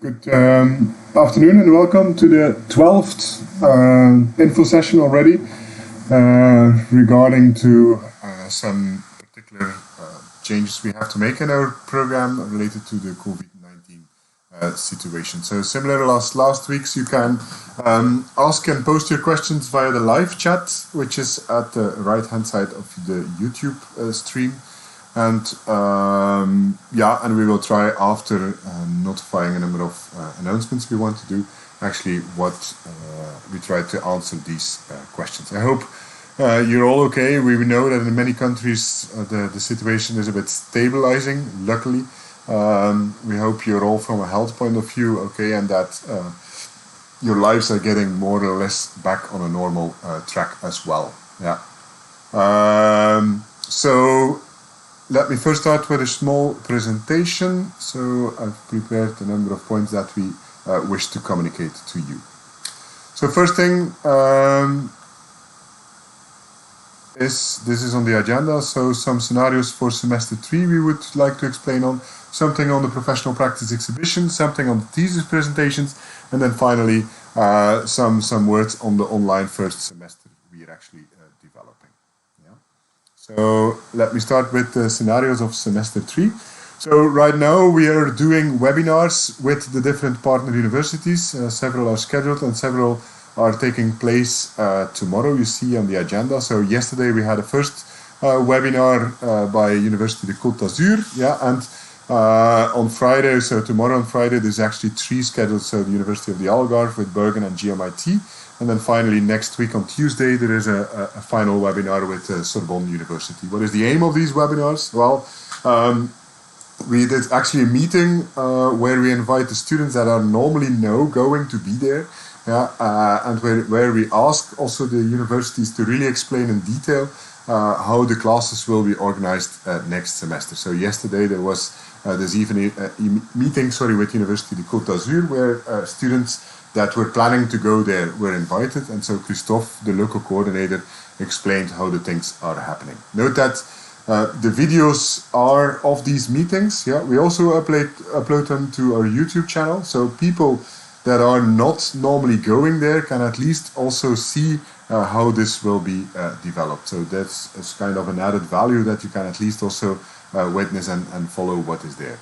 Good afternoon and welcome to the 12th info session already regarding to some particular changes we have to make in our program related to the COVID-19 situation. So similar to last week's, you can ask and post your questions via the live chat, which is at the right hand side of the YouTube stream. And and we will try, after notifying a number of announcements we want to do, actually we try to answer these questions. I hope you're all okay. We know that in many countries the situation is a bit stabilizing, luckily. We hope you're all, from a health point of view, okay, and that your lives are getting more or less back on a normal track as well. Yeah. So let me first start with a small presentation. So I've prepared a number of points that we wish to communicate to you. So first thing this is on the agenda. So some scenarios for semester 3 we would like to explain on, something on the professional practice exhibition, something on the thesis presentations, and then finally some words on the online first semester we are actually developing. So let me start with the scenarios of semester 3. So right now we are doing webinars with the different partner universities. Several are scheduled and several are taking place tomorrow, you see on the agenda. So yesterday we had a first webinar by University of Côte d'Azur, and on Friday, so tomorrow on Friday, there's actually 3 scheduled. So the University of the Algarve with Bergen and GMIT. And then finally, next week on Tuesday, there is a final webinar with Sorbonne University. What is the aim of these webinars? Well, we did actually a meeting where we invite the students that are normally going to be there, and where we ask also the universities to really explain in detail how the classes will be organized next semester. So yesterday there was this evening meeting with University of Côte d'Azur, where students that were planning to go there were invited, and so Christophe, the local coordinator, explained how the things are happening. Note that the videos are of these meetings. We also upload them to our YouTube channel, so people that are not normally going there can at least also see how this will be developed. So that's kind of an added value, that you can at least also witness and follow what is there.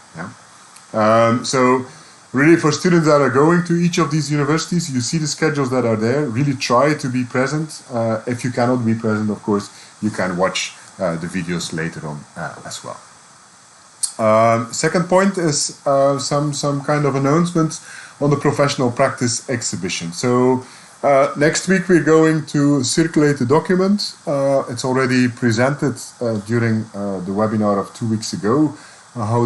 So really, for students that are going to each of these universities, you see the schedules that are there. Really try to be present. If you cannot be present, of course, you can watch the videos later on as well. Second point is some kind of announcement on the professional practice exhibition. So next week we're going to circulate the document. It's already presented during the webinar of 2 weeks ago, how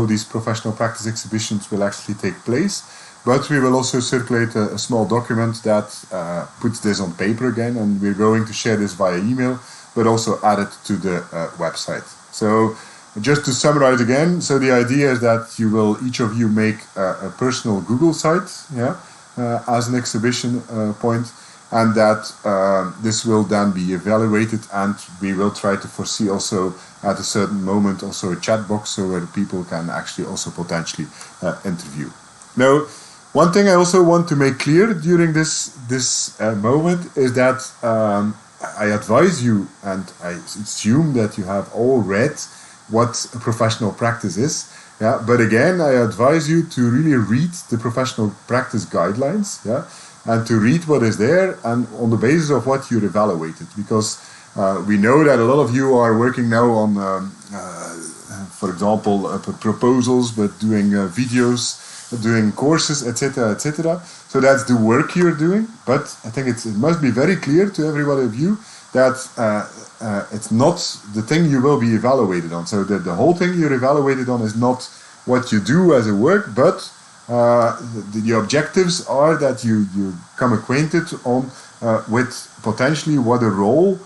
these professional practice exhibitions will actually take place. But we will also circulate a small document that puts this on paper again, and we're going to share this via email, but also add it to the website. So just to summarize again, so the idea is that each of you make a personal Google site, as an exhibition point, and that this will then be evaluated, and we will try to foresee also at a certain moment also a chat box, so where people can actually also potentially interview. Now, one thing I also want to make clear during this moment is that I advise you, and I assume that you have all read what a professional practice is. But again, I advise you to really read the professional practice guidelines, and to read what is there, and on the basis of what you're evaluated, because we know that a lot of you are working now on, for example, proposals, but doing videos, doing courses, etc., etc. So that's the work you're doing. But I think it must be very clear to everybody of you that it's not the thing you will be evaluated on. So that the whole thing you're evaluated on is not what you do as a work, but the objectives are that you come acquainted on with potentially what a role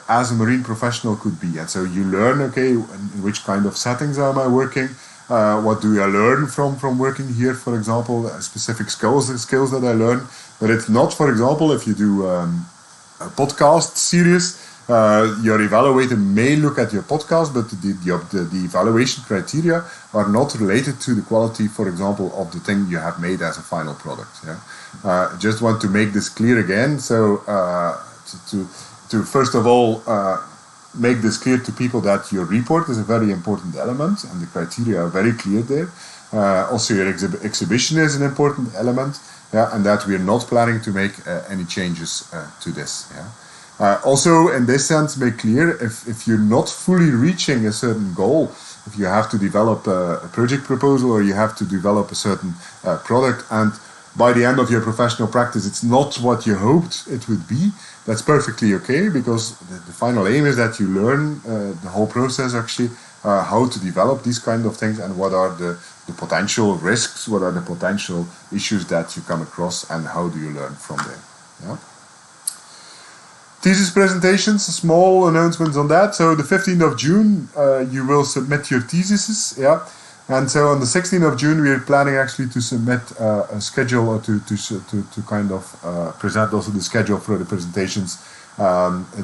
as a marine professional could be. And so you learn, okay, in which kind of settings am I working? What do I learn from working here, for example, specific skills that I learn. But it's not, for example, if you do a podcast series, Your evaluator may look at your podcast, but the evaluation criteria are not related to the quality, for example, of the thing you have made as a final product. Yeah? Just want to make this clear again. So to first of all make this clear to people that your report is a very important element and the criteria are very clear there. Also, your exhibition is an important element, yeah, and that we are not planning to make any changes to this. Yeah. Also, in this sense, make clear if you're not fully reaching a certain goal, if you have to develop a project proposal or you have to develop a certain product, and by the end of your professional practice, it's not what you hoped it would be, that's perfectly okay, because the final aim is that you learn the whole process actually, how to develop these kind of things and what are the potential risks, what are the potential issues that you come across, and how do you learn from there. Yeah? Thesis presentations, small announcements on that. So the 15th of June, you will submit your theses, yeah. And so on the 16th of June, we are planning actually to submit a schedule or to kind of present also the schedule for the presentations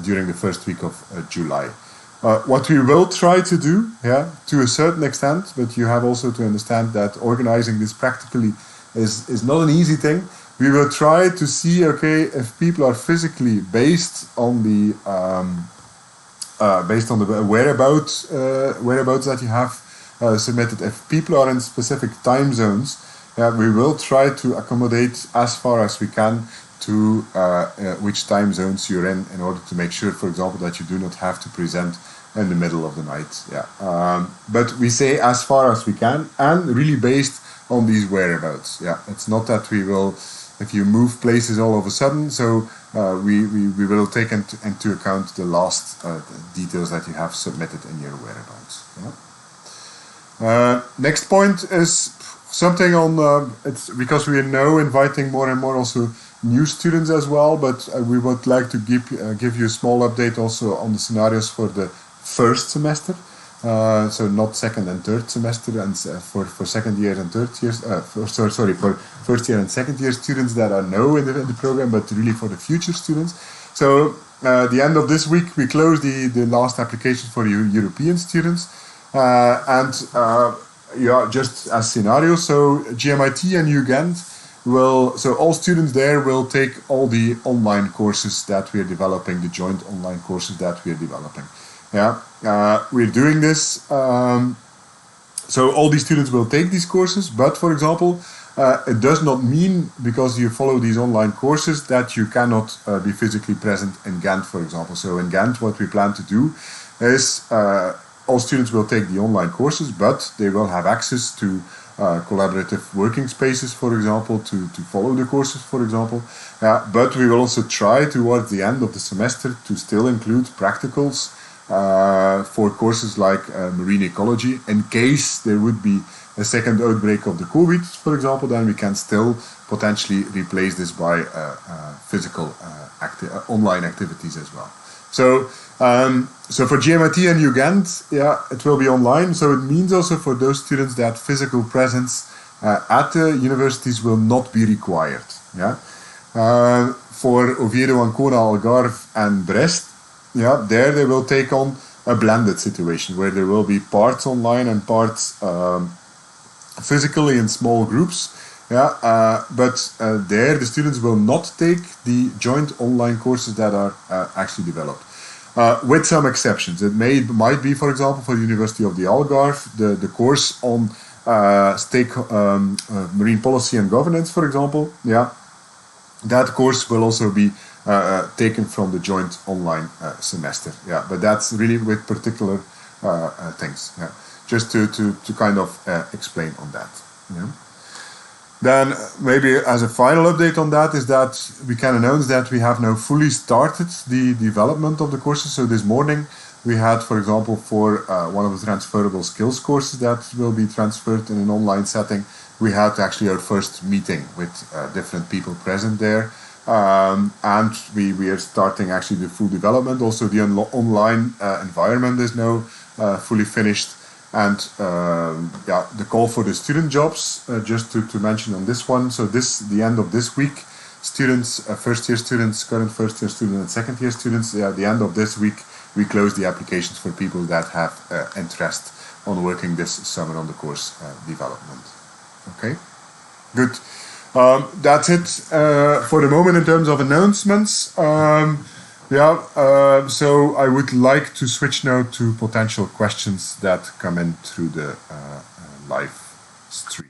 during the first week of July. What we will try to do, yeah, to a certain extent, but you have also to understand that organizing this practically is not an easy thing. We will try to see, okay, if people are physically based on the whereabouts that you have submitted. If people are in specific time zones, we will try to accommodate as far as we can to which time zones you're in order to make sure, for example, that you do not have to present in the middle of the night. Yeah, but we say as far as we can, and really based on these whereabouts. Yeah, it's not that we will, if you move places all of a sudden. So we will take into account the last details that you have submitted in your whereabouts. Yeah. Next point is something on it's because we are now inviting more and more also new students as well, but we would like to give you a small update also on the scenarios for the first semester, so not second and third semester, and for second year and third years, for first year and second year students that are now in the program, but really for the future students. So the end of this week we close the last application for European students, and just as scenarios, so GMIT and UGent so all students there will take all the online courses that we are developing, the joint online courses that we are developing. Yeah, we're doing this. So all these students will take these courses, but for example, it does not mean because you follow these online courses that you cannot be physically present in Ghent, for example. So in Ghent, what we plan to do is all students will take the online courses, but they will have access to collaborative working spaces, for example, to follow the courses, for example. But we will also try towards the end of the semester to still include practicals for courses like marine ecology. In case there would be a second outbreak of the COVID, for example, then we can still potentially replace this by physical online activities as well. So for GMIT and UGent, it will be online. So it means also for those students that physical presence at the universities will not be required. Yeah. For Oviedo, Ancona, Algarve, and Brest, there they will take on a blended situation where there will be parts online and parts physically in small groups. But there the students will not take the joint online courses that are actually developed. With some exceptions. It might be, for example, for the University of the Algarve, the course on marine policy and governance, for example. Yeah, that course will also be taken from the joint online semester. Yeah, but that's really with particular things. Yeah, just to kind of explain on that. Yeah. Then maybe as a final update on that is that we can announce that we have now fully started the development of the courses. So this morning we had, for example, for one of the transferable skills courses that will be transferred in an online setting, we had actually our first meeting with different people present there. And we are starting actually the full development. Also the online environment is now fully finished. And the call for the student jobs, just to mention on this one. So the end of this week, students, first-year students, current first-year students, and second-year students. At the end of this week, we close the applications for people that have interest on working this summer on the course development. Okay, good. That's it for the moment in terms of announcements. So I would like to switch now to potential questions that come in through the live stream.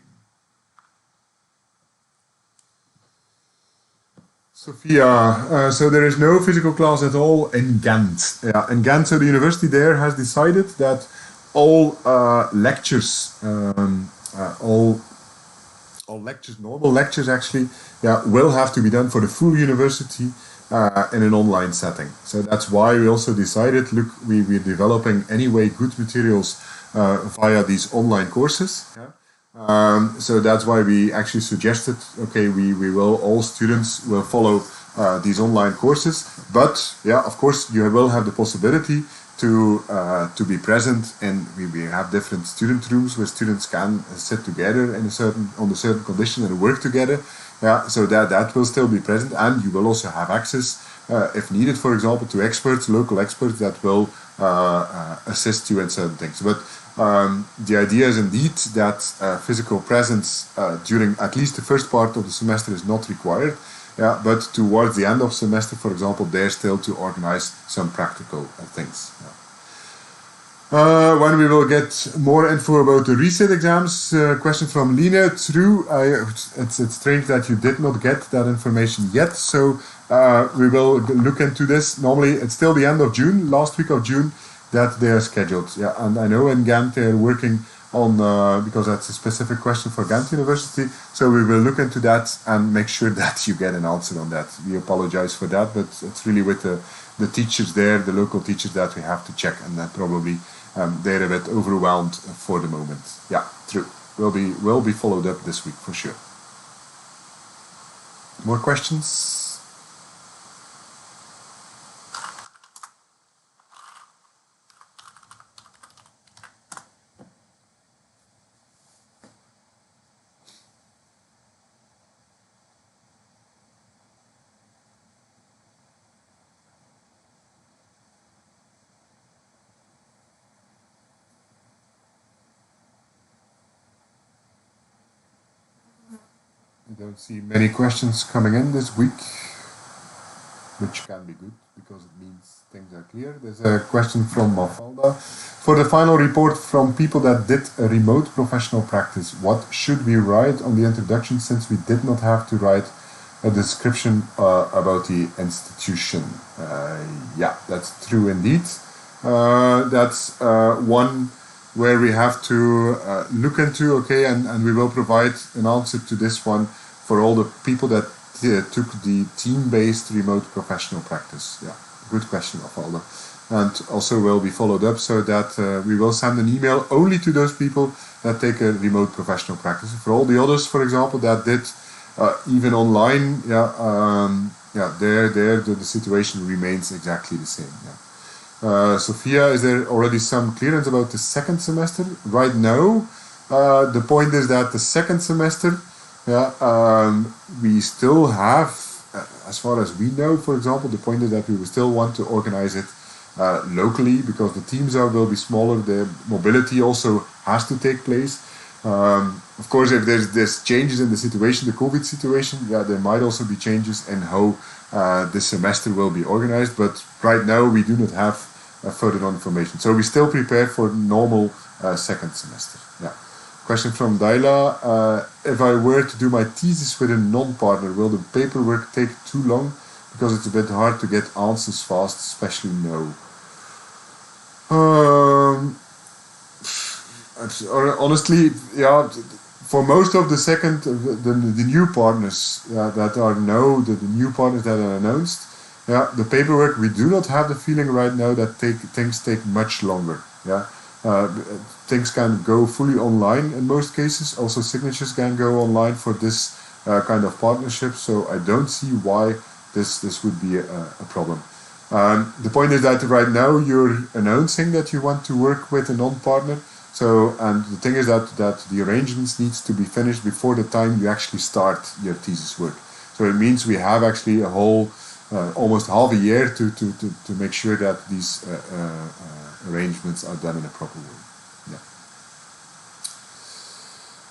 Sophia, so there is no physical class at all in Ghent. Yeah, in Ghent, so the university there has decided that all lectures, all lectures, normal lectures actually, will have to be done for the full university in an online setting. So that's why we also decided, look, we're developing anyway good materials via these online courses. So that's why we actually suggested, okay, all students will follow these online courses, but of course you will have the possibility to be present, and we have different student rooms where students can sit together in on a certain condition and work together. So that will still be present, and you will also have access, if needed, for example, to experts, local experts that will assist you in certain things. But the idea is indeed that physical presence during at least the first part of the semester is not required. But towards the end of semester, for example, they're still to organize some practical things. When we will get more info about the reset exams, question from Lina. True, it's strange that you did not get that information yet, so we will look into this. Normally, it's still the end of June, last week of June, that they are scheduled. And I know in Ghent they're working on, because that's a specific question for Ghent University, so we will look into that and make sure that you get an answer on that. We apologize for that, but it's really with the teachers there, the local teachers, that we have to check, and that probably they're a bit overwhelmed for the moment. Yeah, true. Will be followed up this week for sure. More questions? I don't see many questions coming in this week, which can be good because it means things are clear. There's a question from Mafalda. For the final report from people that did a remote professional practice, what should we write on the introduction, since we did not have to write a description about the institution? Yeah, that's true indeed. That's one where we have to look into, okay, and we will provide an answer to this one for all the people that took the team-based remote professional practice. Yeah, good question, Afalda. And also will be followed up so that we will send an email only to those people that take a remote professional practice. For all the others, for example, that did even online, the situation remains exactly the same. Sophia, is there already some clearance about the second semester? Right now, the point is that the second semester, we still have, as far as we know, for example, the point is that we will still want to organize it locally, because the teams will be smaller. The mobility also has to take place. Of course, if there's changes in the situation, the COVID situation, there might also be changes in how the semester will be organized. But right now, we do not have further information. So we still prepare for normal second semester. Yeah. Question from Daila. If I were to do my thesis with a non-partner, will the paperwork take too long? Because it's a bit hard to get answers fast, especially no. Honestly, for most of the new partners that are the new partners that are announced, the paperwork, we do not have the feeling right now that things take much longer. Things can go fully online in most cases. Also, signatures can go online for this kind of partnership. So I don't see why this would be a problem. The point is that right now you're announcing that you want to work with a non-partner. So, and the thing is that the arrangements needs to be finished before the time you actually start your thesis work. So it means we have actually a whole, almost half a year to make sure that these arrangements are done in a proper way.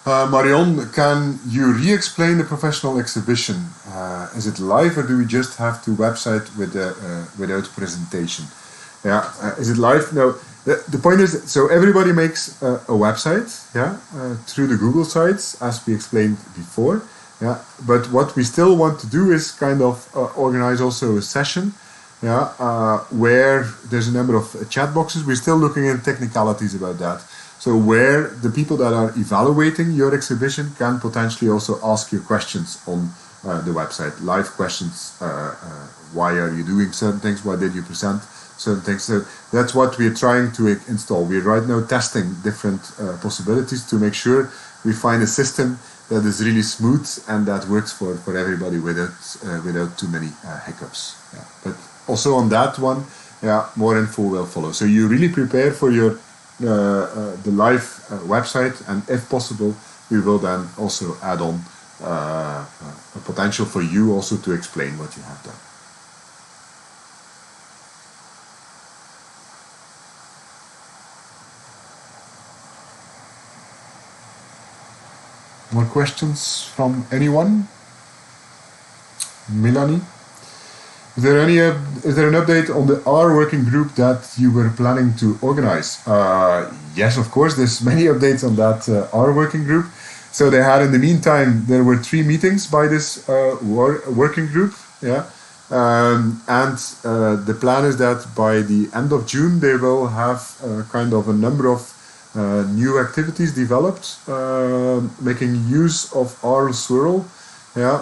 Marion, can you re-explain the professional exhibition? Is it live or do we just have to website with without presentation? Yeah, is it live? No. The point is, so everybody makes a website, yeah, through the Google sites, as we explained before. Yeah, but what we still want to do is kind of organize also a session, yeah, where there's a number of chat boxes. We're still looking at technicalities about that. So where the people that are evaluating your exhibition can potentially also ask you questions on the website, live questions. Why are you doing certain things? Why did you present certain things? So that's what we're trying to install. We're right now testing different possibilities to make sure we find a system that is really smooth and that works for everybody without too many hiccups. Yeah. But also on that one, yeah, more info will follow. So you really prepare for your the live website, and if possible, we will then also add on a potential for you also to explain what you have done. More questions from anyone? Melanie? Is there an update on the R working group that you were planning to organize? Yes, of course. There's many updates on that R working group. So they had, in the meantime, there were 3 meetings by this working group. Yeah, the plan is that by the end of June they will have kind of a number of new activities developed, making use of R Swirl. Yeah,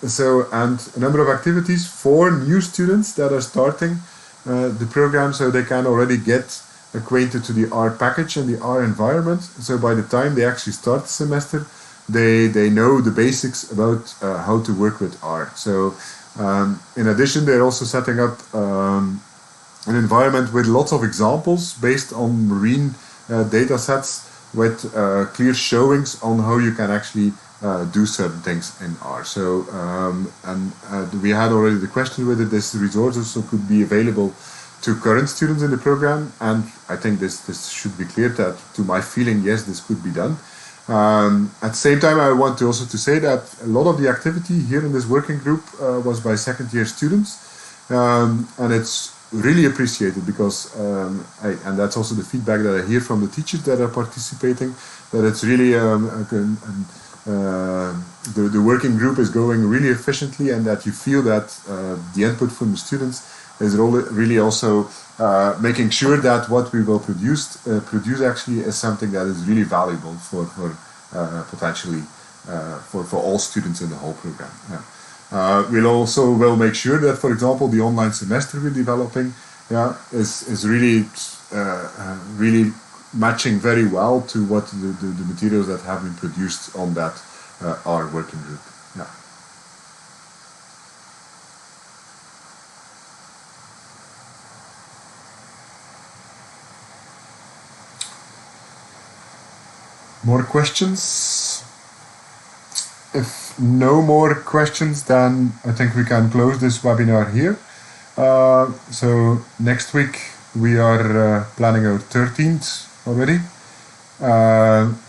so, and a number of activities for new students that are starting the program, so they can already get acquainted to the R package and the R environment. So by the time they actually start the semester, they know the basics about how to work with R. So in addition, they're also setting up an environment with lots of examples based on marine data sets with clear showings on how you can actually do certain things in R. So, we had already the question whether this resource also could be available to current students in the program, and I think this should be clear that, to my feeling, yes, this could be done. At the same time, I want to also to say that a lot of the activity here in this working group was by second-year students, and it's really appreciated because, and that's also the feedback that I hear from the teachers that are participating, that it's really the working group is going really efficiently, and that you feel that the input from the students is really also making sure that what we will produce actually is something that is really valuable for potentially for all students in the whole program. Yeah. We'll also make sure that, for example, the online semester we're developing, yeah, is really really matching very well to what the materials that have been produced on that R working group. Yeah. More questions? If no more questions, then I think we can close this webinar here. So next week we are planning our 13th already.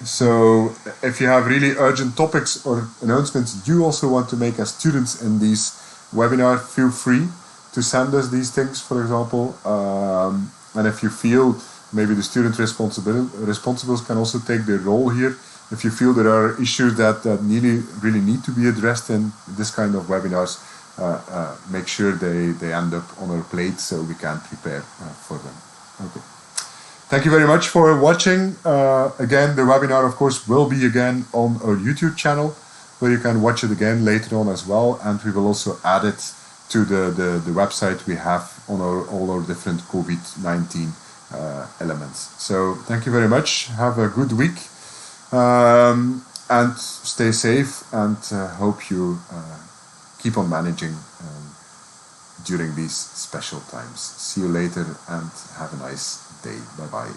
So if you have really urgent topics or announcements you also want to make as students in these webinars, feel free to send us these things, for example. And if you feel maybe the student responsibles can also take their role here. If you feel there are issues that really need to be addressed in this kind of webinars, make sure they end up on our plate so we can prepare for them. Okay. Thank you very much for watching. Again, the webinar, of course, will be again on our YouTube channel, where you can watch it again later on as well. And we will also add it to the website we have on all our different COVID-19 elements. So thank you very much. Have a good week. And stay safe, and hope you keep on managing during these special times. See you later and have a nice day. Bye-bye.